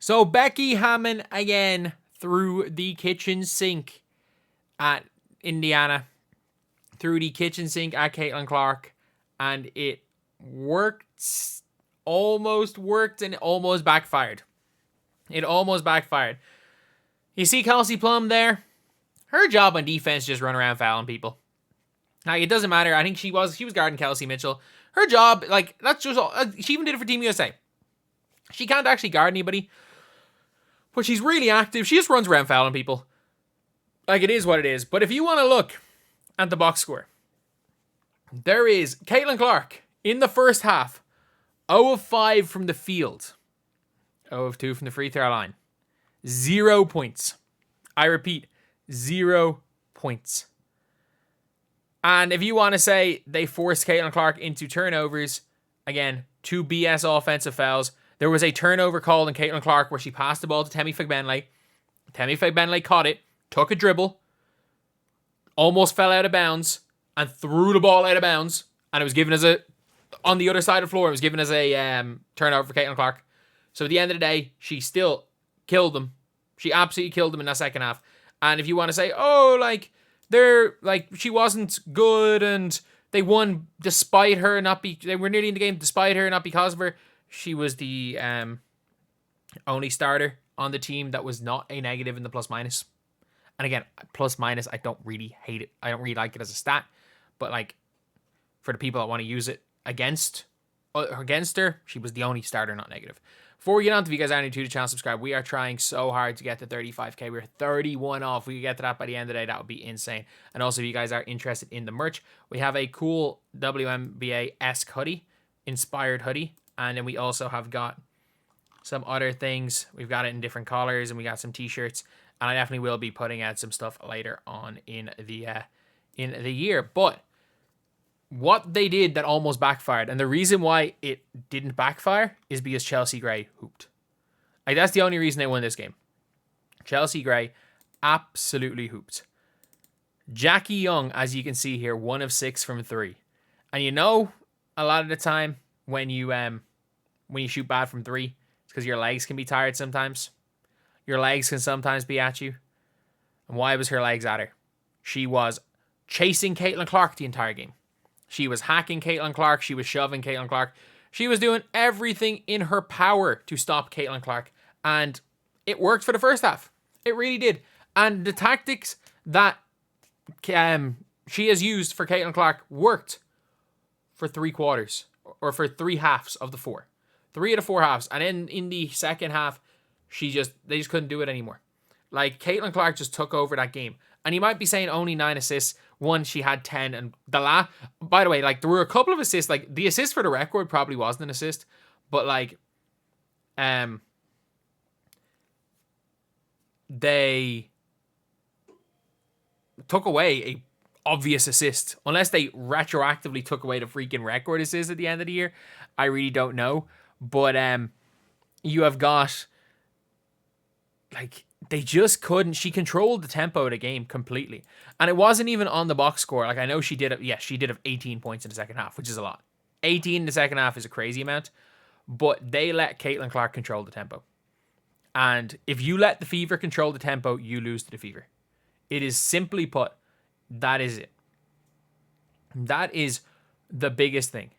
So Becky Hammon again through the kitchen sink at Indiana. Through the kitchen sink at Caitlin Clark. And it worked. Almost worked and almost backfired. It almost backfired. You see Kelsey Plum there? Her job on defense just run around fouling people. Like, it doesn't matter. I think she was guarding Kelsey Mitchell. Her job, like, that's just all. She even did it for Team USA. She can't actually guard anybody. But she's really active. She just runs around fouling people. Like, it is what it is. But if you want to look at the box score, there is Caitlin Clark in the first half. 0 of 5 from the field. 0 of 2 from the free throw line. 0 points. I repeat, 0 points. And if you want to say they forced Caitlin Clark into turnovers, again, 2 BS offensive fouls. There was a turnover called on Caitlin Clark where she passed the ball to Temi Fagbenle. Temi Fagbenle caught it, took a dribble, almost fell out of bounds, and threw the ball out of bounds. And it was given as on the other side of the floor, it was given as a turnover for Caitlin Clark. So at the end of the day, she still killed them. She absolutely killed them in that second half. And if you want to say, oh, like, she wasn't good and they won despite her they were nearly in the game despite her, not because of her. She was the only starter on the team that was not a negative in the plus minus. And again, plus minus, I don't really hate it. I don't really like it as a stat. But like, for the people that want to use it against her, she was the only starter not negative. Before we get on to, if you guys are new to the channel, subscribe. We are trying so hard to get to 35k. We're 31 off. If we could get to that by the end of the day, that would be insane. And also, if you guys are interested in the merch, we have a cool WNBA-esque hoodie, inspired hoodie. And then we also have got some other things. We've got it in different colors, and we got some t-shirts. And I definitely will be putting out some stuff later on in the year. But what they did that almost backfired, and the reason why it didn't backfire is because Chelsea Gray hooped. Like, that's the only reason they won this game. Chelsea Gray absolutely hooped. Jackie Young, as you can see here, 1 of 6 from 3. And you know, a lot of the time when you shoot bad from 3, it's because your legs can be tired sometimes. Your legs can sometimes be at you. And why was her legs at her? She was chasing Caitlin Clark the entire game. She was hacking Caitlin Clark. She was shoving Caitlin Clark. She was doing everything in her power to stop Caitlin Clark. And it worked for the first half. It really did. And the tactics that she has used for Caitlin Clark worked for 3 quarters. Or for 3 halves of the 4. 3 of the 4 halves. And in the second half, they just couldn't do it anymore. Like, Caitlin Clark just took over that game. And you might be saying only 9 assists. One, she had 10. And by the way, like, there were a couple of assists. Like, the assist for the record probably wasn't an assist. But, like, they took away a obvious assist. Unless they retroactively took away the freaking record assist at the end of the year. I really don't know. But you have got, like, they just couldn't. She controlled the tempo of the game completely. And it wasn't even on the box score. Like, I know she did have 18 points in the second half, which is a lot. 18 in the second half is a crazy amount. But they let Caitlin Clark control the tempo. And if you let the Fever control the tempo, you lose to the Fever. It is simply put, that is it. That is the biggest thing.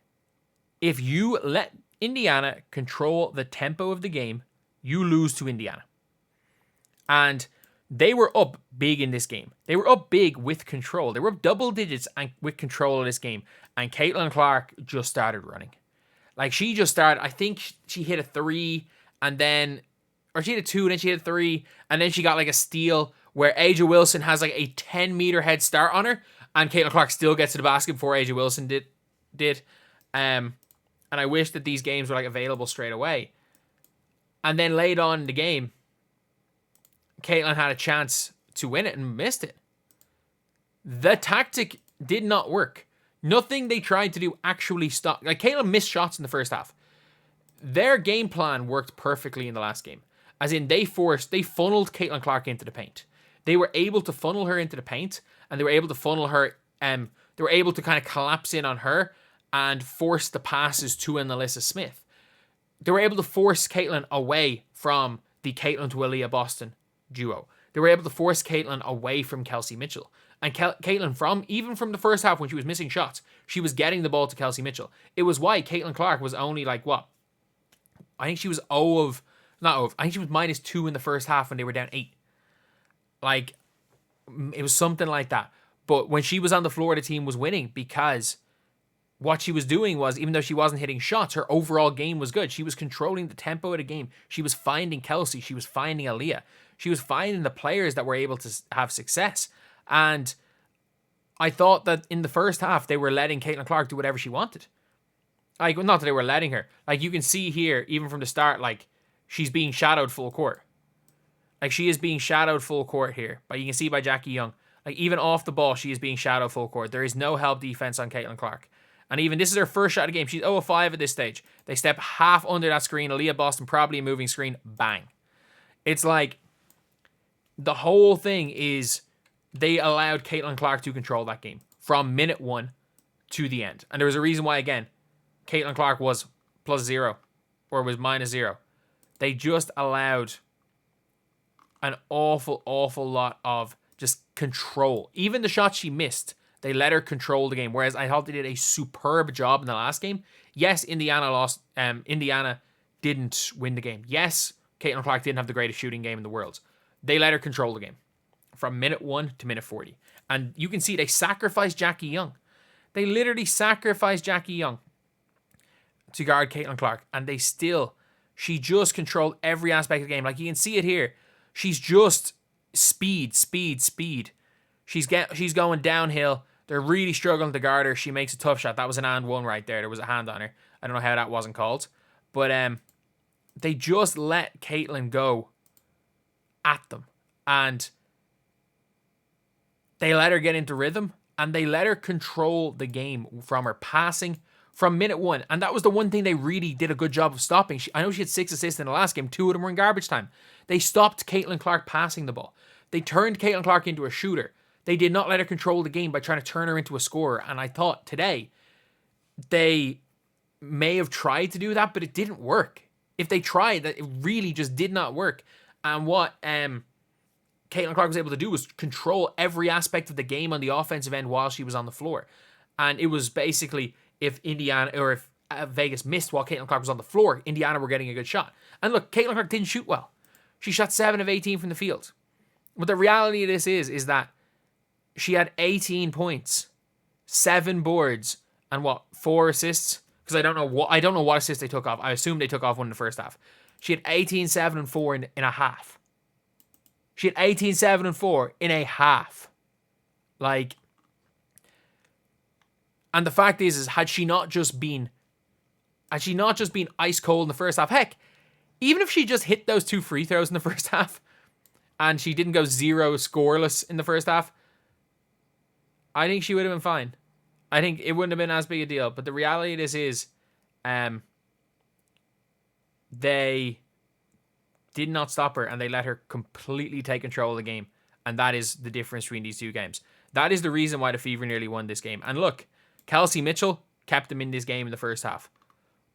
If you let Indiana control the tempo of the game, you lose to Indiana. And they were up big in this game. They were up big with control. They were up double digits and with control of this game. And Caitlin Clark just started running. Like, she just started, I think she hit a 3 and then, or she hit a 2 and then she hit a 3 and then she got like a steal where AJ Wilson has like a 10-meter head start on her and Caitlin Clark still gets to the basket before AJ Wilson did. And I wish that these games were like available straight away. And then late on in the game, Caitlin had a chance to win it and missed it. The tactic did not work. Nothing they tried to do actually stopped. Like, Caitlin missed shots in the first half. Their game plan worked perfectly in the last game. As in, they funneled Caitlin Clark into the paint. They were able to funnel her into the paint, and they were able to funnel her, they were able to kind of collapse in on her and force the passes to an Alyssa Smith. They were able to force Caitlin away from the Caitlin to Aaliyah Boston duo. They were able to force Caitlin away from Kelsey Mitchell. And Caitlin, even from the first half when she was missing shots, she was getting the ball to Kelsey Mitchell. It was why Caitlin Clark was only like, what? I think she was I think she was -2 in the first half when they were down 8. Like, it was something like that. But when she was on the floor, the team was winning because what she was doing was, even though she wasn't hitting shots, her overall game was good. She was controlling the tempo of the game. She was finding Kelsey. She was finding Aaliyah. She was finding the players that were able to have success. And I thought that in the first half, they were letting Caitlin Clark do whatever she wanted. Like, not that they were letting her. Like, you can see here, even from the start, like, she's being shadowed full court. Like, she is being shadowed full court here. But you can see by Jackie Young. Like, even off the ball, she is being shadowed full court. There is no help defense on Caitlin Clark. And even this is her first shot of the game. She's 0 of 5 at this stage. They step half under that screen. Aaliyah Boston, probably a moving screen. Bang. It's like, the whole thing is they allowed Caitlin Clark to control that game from minute 1 to the end. And there was a reason why, again, Caitlin Clark was +0 or was -0. They just allowed an awful lot of just control. Even the shots she missed, they let her control the game. Whereas I thought they did a superb job in the last game. Yes, Indiana lost. Indiana didn't win the game. Yes, Caitlin Clark didn't have the greatest shooting game in the world. They let her control the game from minute 1 to minute 40. And you can see they sacrificed Jackie Young. They literally sacrificed Jackie Young to guard Caitlin Clark. And she just controlled every aspect of the game. Like, you can see it here. She's just speed. She's going downhill. They're really struggling to guard her. She makes a tough shot. That was an and one right there. There was a hand on her. I don't know how that wasn't called. But they just let Caitlin go at them. And they let her get into rhythm. And they let her control the game from her passing from minute 1. And that was the one thing they really did a good job of stopping. I know she had 6 assists in the last game. 2 of them were in garbage time. They stopped Caitlin Clark passing the ball. They turned Caitlin Clark into a shooter. They did not let her control the game by trying to turn her into a scorer. And I thought today they may have tried to do that, but it didn't work. If they tried, that it really just did not work. And what Caitlin Clark was able to do was control every aspect of the game on the offensive end while she was on the floor. And it was basically, if Indiana or if Vegas missed while Caitlin Clark was on the floor, Indiana were getting a good shot. And look, Caitlin Clark didn't shoot well. She shot 7 of 18 from the field. But the reality of this is that she had 18 points, 7 boards, and 4 assists? Because I don't know what assists they took off. I assume they took off one in the first half. She had 18, 7, and 4 in a half. She had 18, 7, and 4 in a half. Like, and the fact is had she not just been ice cold in the first half, heck, even if she just hit those 2 free throws in the first half, and she didn't go 0 scoreless in the first half, I think she would have been fine. I think it wouldn't have been as big a deal. But the reality of this is, they did not stop her, and they let her completely take control of the game. And that is the difference between these two games. That is the reason why the Fever nearly won this game. And look, Kelsey Mitchell kept them in this game in the first half.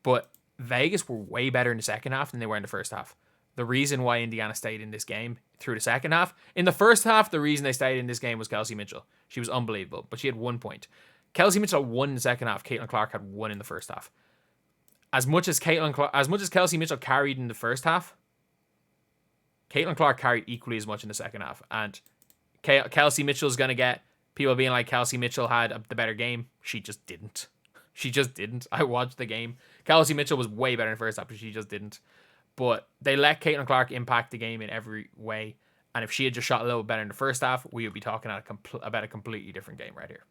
But Vegas were way better in the second half than they were in the first half. The reason why Indiana stayed in this game through the second half. In the first half, the reason they stayed in this game was Kelsey Mitchell. She was unbelievable, but she had 1 point. Kelsey Mitchell won in the second half. Caitlin Clark had 1 in the first half. As much as Kelsey Mitchell carried in the first half, Caitlin Clark carried equally as much in the second half. And Kelsey Mitchell's going to get people being like Kelsey Mitchell had the better game. She just didn't. She just didn't. I watched the game. Kelsey Mitchell was way better in the first half, but she just didn't. But they let Caitlin Clark impact the game in every way. And if she had just shot a little better in the first half, we would be talking about a completely different game right here.